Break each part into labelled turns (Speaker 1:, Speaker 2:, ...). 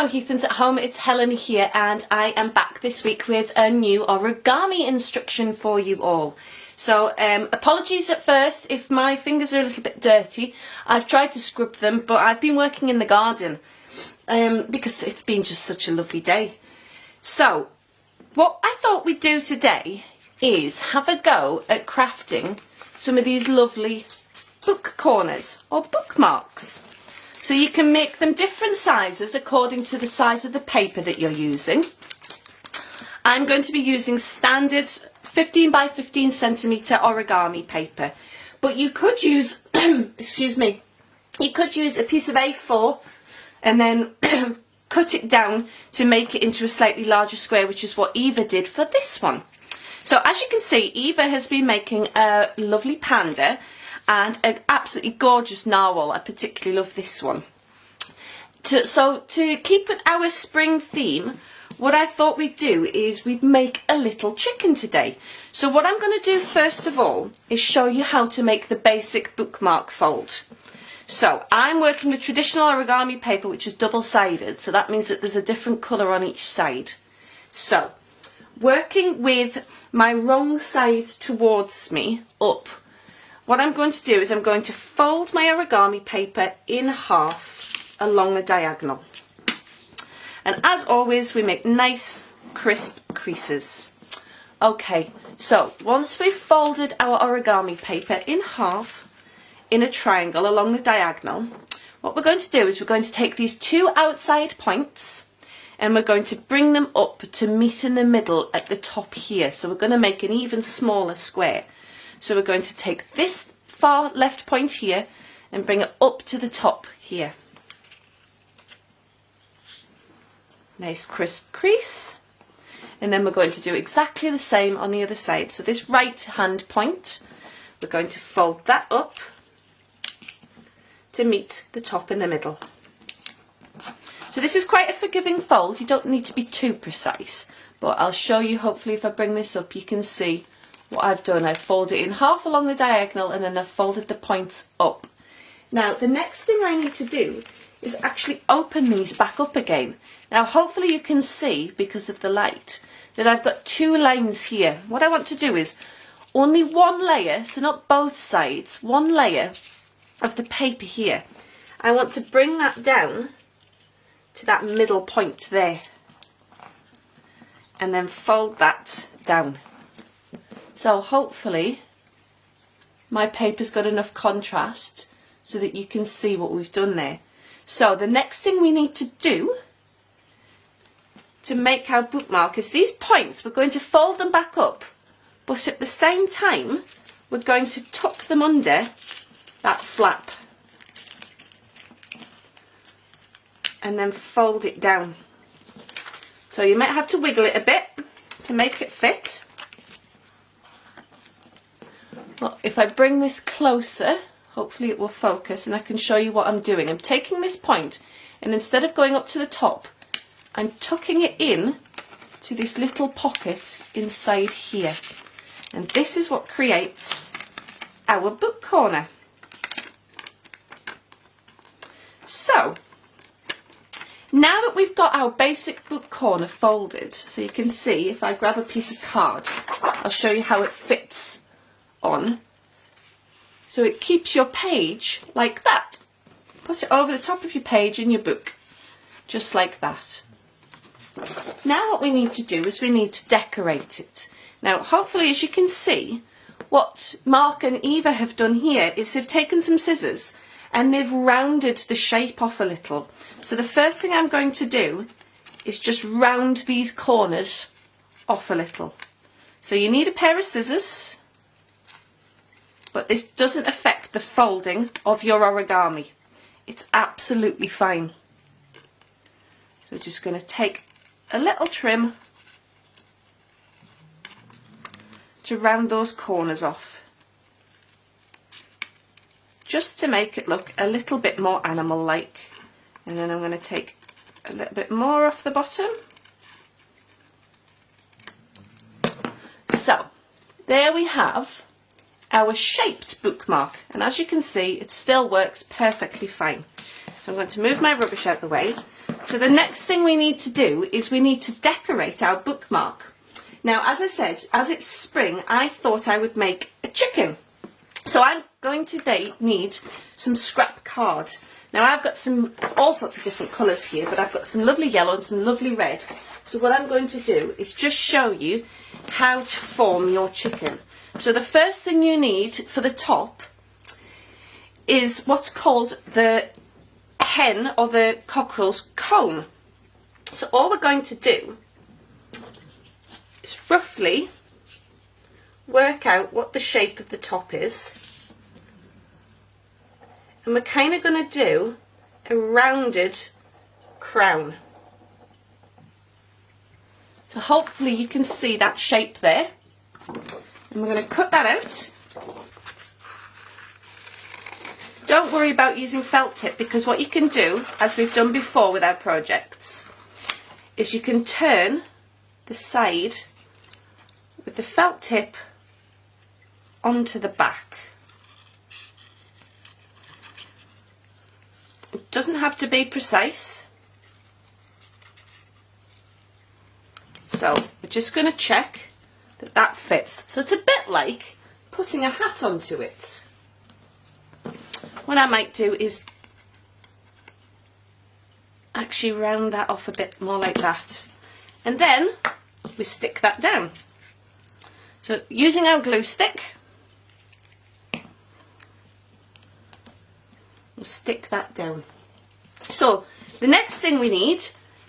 Speaker 1: Hello Heathlands at home, it's Helen here and I am back this week with a new origami instruction for you all. So apologies at first if my fingers are a little bit dirty. I've tried to scrub them, but I've been working in the garden because it's been just such a lovely day. So what I thought we'd do today is have a go at crafting some of these lovely book corners or bookmarks. So you can make them different sizes according to the size of the paper that you're using. I'm going to be using standard 15 by 15 centimetre origami paper, but you could use, excuse me, you could use a piece of A4 and then cut it down to make it into a slightly larger square, which is what Eva did for this one. So as you can see, Eva has been making a lovely panda and an absolutely gorgeous narwhal. I particularly love this one. So to keep with our spring theme, what I thought we'd do is we'd make a little chicken today. So what I'm going to do first of all is show you how to make the basic bookmark fold. So I'm working with traditional origami paper, which is double-sided, so that means that there's a different colour on each side. So working with my wrong side towards me up, what I'm going to do is I'm going to fold my origami paper in half along the diagonal. And as always, we make nice crisp creases. Okay, so once we've folded our origami paper in half in a triangle along the diagonal, what we're going to do is we're going to take these two outside points and we're going to bring them up to meet in the middle at the top here. So we're going to make an even smaller square. So we're going to take this far left point here and bring it up to the top here. Nice crisp crease. And then we're going to do exactly the same on the other side. So this right hand point, we're going to fold that up to meet the top in the middle. So this is quite a forgiving fold. You don't need to be too precise, but I'll show you, hopefully if I bring this up you can see what I've done. I've folded it in half along the diagonal and then I've folded the points up. Now the next thing I need to do is actually open these back up again. Now hopefully you can see, because of the light, that I've got two lines here. What I want to do is only one layer, so not both sides, one layer of the paper here. I want to bring that down to that middle point there and then fold that down. So hopefully my paper's got enough contrast so that you can see what we've done there. So the next thing we need to do to make our bookmark is these points, we're going to fold them back up, but at the same time we're going to tuck them under that flap and then fold it down. So you might have to wiggle it a bit to make it fit. Well, if I bring this closer, hopefully it will focus and I can show you what I'm doing. I'm taking this point and instead of going up to the top, I'm tucking it in to this little pocket inside here. And this is what creates our book corner. So, now that we've got our basic book corner folded, so you can see if I grab a piece of card, I'll show you how it fits on. So it keeps your page like that. Put it over the top of your page in your book, just like that. Now what we need to do is we need to decorate it. Now hopefully, as you can see, what Mark and Eva have done here is they've taken some scissors and they've rounded the shape off a little. So the first thing I'm going to do is just round these corners off a little. So you need a pair of scissors, but this doesn't affect the folding of your origami. It's absolutely fine. So we're just going to take a little trim to round those corners off, just to make it look a little bit more animal-like. And then I'm going to take a little bit more off the bottom. So there we have our shaped bookmark, and as you can see it still works perfectly fine. So I'm going to move my rubbish out of the way. So the next thing we need to do is we need to decorate our bookmark. Now, as I said, as it's spring, I thought I would make a chicken. So I'm going to need some scrap card. Now I've got all sorts of different colours here, but I've got some lovely yellow and some lovely red. So what I'm going to do is just show you how to form your chicken. So the first thing you need for the top is what's called the hen or the cockerel's cone. So all we're going to do is roughly work out what the shape of the top is, and we're kind of going to do a rounded crown. So hopefully you can see that shape there, and we're going to cut that out. Don't worry about using felt tip, because what you can do, as we've done before with our projects, is you can turn the side with the felt tip onto the back. It doesn't have to be precise. So we're just going to check that that fits. So it's a bit like putting a hat onto it. What I might do is actually round that off a bit more like that. And then we stick that down. So using our glue stick, we'll stick that down. So the next thing we need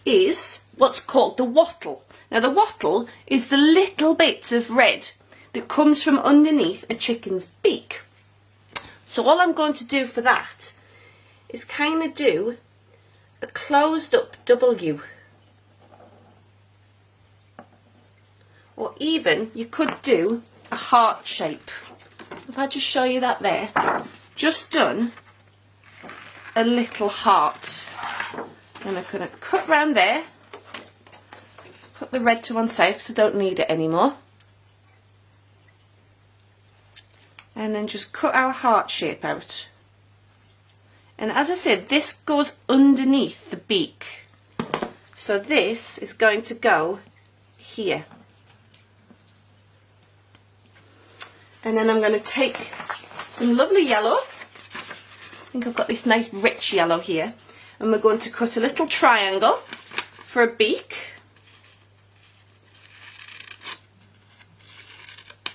Speaker 1: is what's called the wattle. Now the wattle is the little bits of red that comes from underneath a chicken's beak. So all I'm going to do for that is kind of do a closed up W. Or even you could do a heart shape. If I just show you that there, just done a little heart. Then I'm going to cut round there, put the red to one side because I don't need it anymore. And then just cut our heart shape out. And as I said, this goes underneath the beak. So this is going to go here. And then I'm going to take some lovely yellow. I think I've got this nice rich yellow here. And we're going to cut a little triangle for a beak.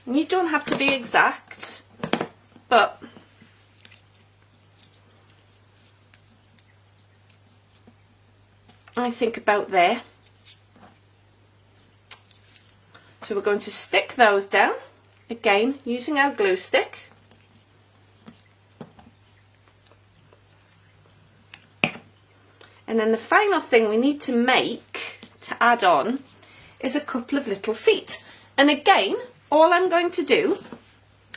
Speaker 1: And you don't have to be exact, but I think about there. So we're going to stick those down, again using our glue stick. And then the final thing we need to make to add on is a couple of little feet. And again, all I'm going to do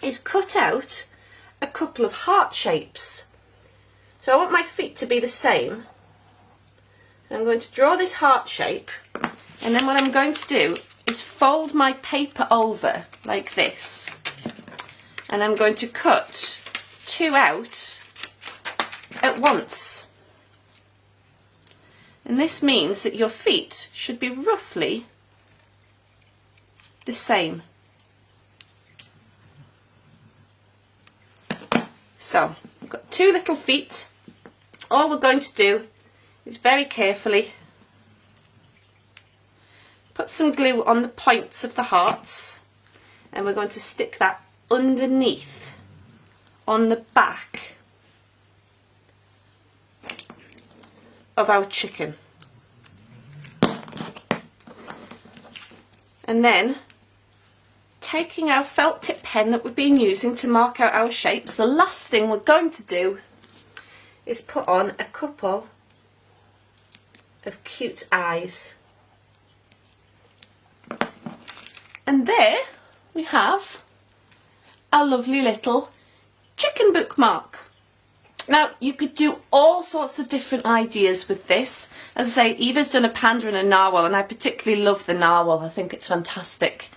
Speaker 1: is cut out a couple of heart shapes. So I want my feet to be the same. So I'm going to draw this heart shape, and then what I'm going to do is fold my paper over like this. And I'm going to cut two out at once. And this means that your feet should be roughly the same. So, I've got two little feet. All we're going to do is very carefully put some glue on the points of the hearts, and we're going to stick that underneath on the back of our chicken. And then taking our felt tip pen that we've been using to mark out our shapes, the last thing we're going to do is put on a couple of cute eyes. And there we have our lovely little chicken bookmark. Now, you could do all sorts of different ideas with this. As I say, Eva's done a panda and a narwhal, and I particularly love the narwhal. I think it's fantastic.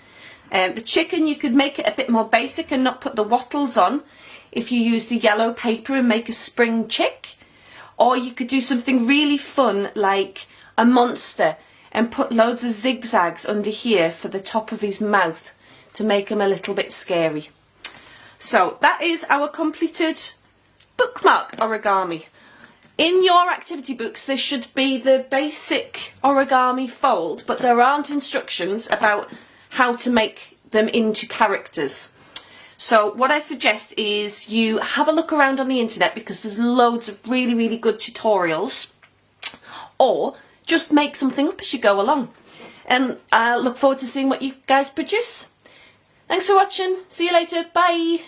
Speaker 1: The chicken, you could make it a bit more basic and not put the wattles on if you use the yellow paper and make a spring chick. Or you could do something really fun like a monster and put loads of zigzags under here for the top of his mouth to make him a little bit scary. So that is our completed bookmark origami. In your activity books there should be the basic origami fold, but there aren't instructions about how to make them into characters. So what I suggest is you have a look around on the internet, because there's loads of really good tutorials, or just make something up as you go along. And I look forward to seeing what you guys produce. Thanks for watching. See you later. Bye.